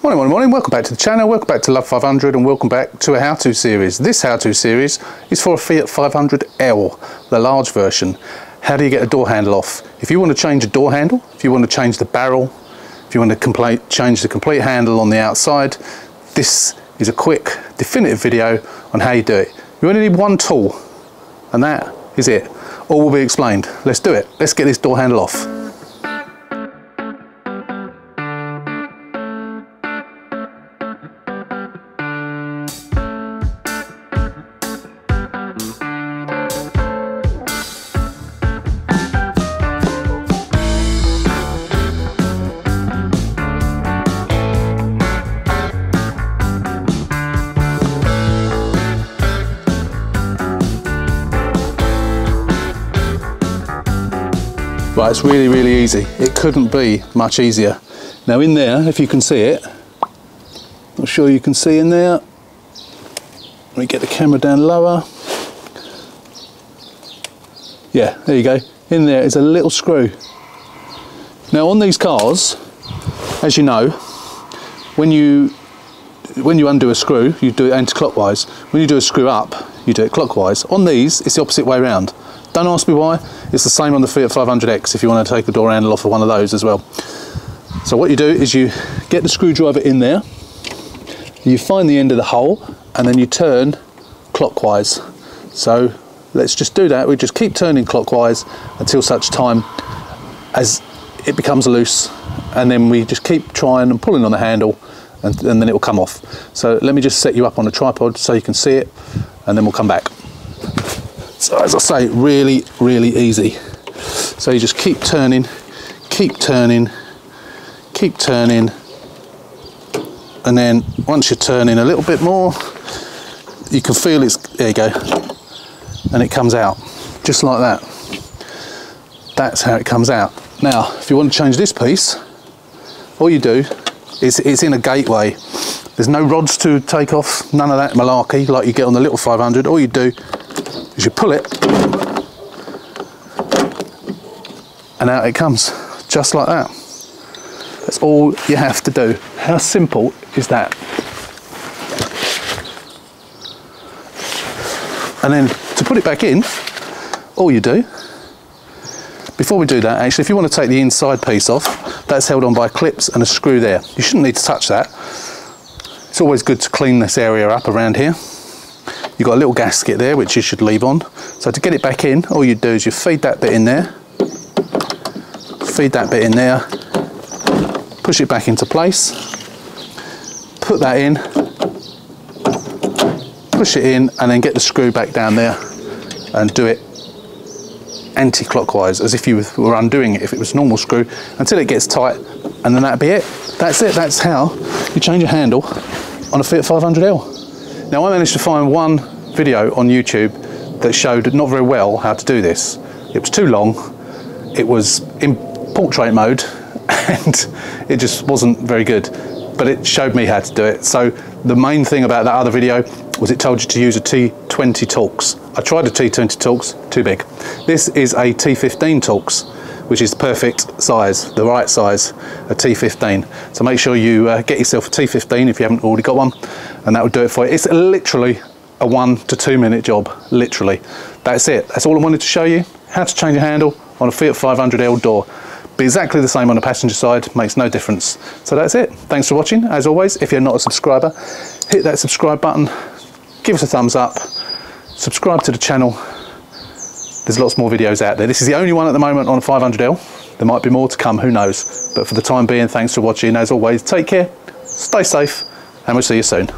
Morning, welcome back to the channel, welcome back to Love 500 and welcome back to a how-to series. This how-to series is for a Fiat 500L, the large version. How do you get a door handle off? If you want to change a door handle, if you want to change the barrel, if you want to change the complete handle on the outside, this is a quick, definitive video on how you do it. You only need one tool and that is it. All will be explained. Let's do it. Let's get this door handle off. Right, it's really easy. It couldn't be much easier. Now in there, if you can see it, I'm sure you can see in there. Let me get the camera down lower. Yeah, there you go. In there is a little screw. Now on these cars, as you know, when you undo a screw, you do it anti-clockwise. When you do a screw up, you do it clockwise. On these, it's the opposite way around. Don't ask me why. It's the same on the Fiat 500X if you want to take the door handle off of one of those as well. So what you do is you get the screwdriver in there, you find the end of the hole, and then you turn clockwise. So let's just do that. We just keep turning clockwise until such time as it becomes loose, and then we just keep trying and pulling on the handle, and then it will come off. So let me just set you up on a tripod so you can see it, and then we'll come back. So as I say, really easy. So you just keep turning, and then once you're turning a little bit more, you can feel it's, there you go, and it comes out, just like that. That's how it comes out. Now, if you want to change this piece, all you do is, it's in a gateway. There's no rods to take off, none of that malarkey like you get on the little 500. All you do is you pull it, and out it comes, just like that. That's all you have to do. How simple is that? And then to put it back in, all you do, before we do that, actually, if you want to take the inside piece off, that's held on by clips and a screw there. You shouldn't need to touch that. It's always good to clean this area up around here. You've got a little gasket there which you should leave on. So to get it back in, all you do is you feed that bit in there, push it back into place, put that in, push it in, and then get the screw back down there and do it anti-clockwise, as if you were undoing it if it was a normal screw, until it gets tight, and then that'll be it. That's it. That's how you change a handle on a Fiat 500L. Now I managed to find one video on YouTube that showed not very well how to do this. It was too long, it was in portrait mode, and it just wasn't very good, but it showed me how to do it. So the main thing about that other video was it told you to use a T20 Torx. I tried a T20 Torx, too big. This is a T15 Torx, which is the perfect size, the right size, a T15. So make sure you get yourself a T15 if you haven't already got one, and that will do it for you. It's literally a 1 to 2 minute job, literally. That's it. That's all I wanted to show you. How to change a handle on a Fiat 500L door. Be exactly the same on the passenger side, makes no difference. So that's it. Thanks for watching. As always, if you're not a subscriber, hit that subscribe button, give us a thumbs up, subscribe to the channel. There's lots more videos out there. This is the only one at the moment on a 500L. There might be more to come, who knows. But for the time being, thanks for watching. As always, take care, stay safe, and we'll see you soon.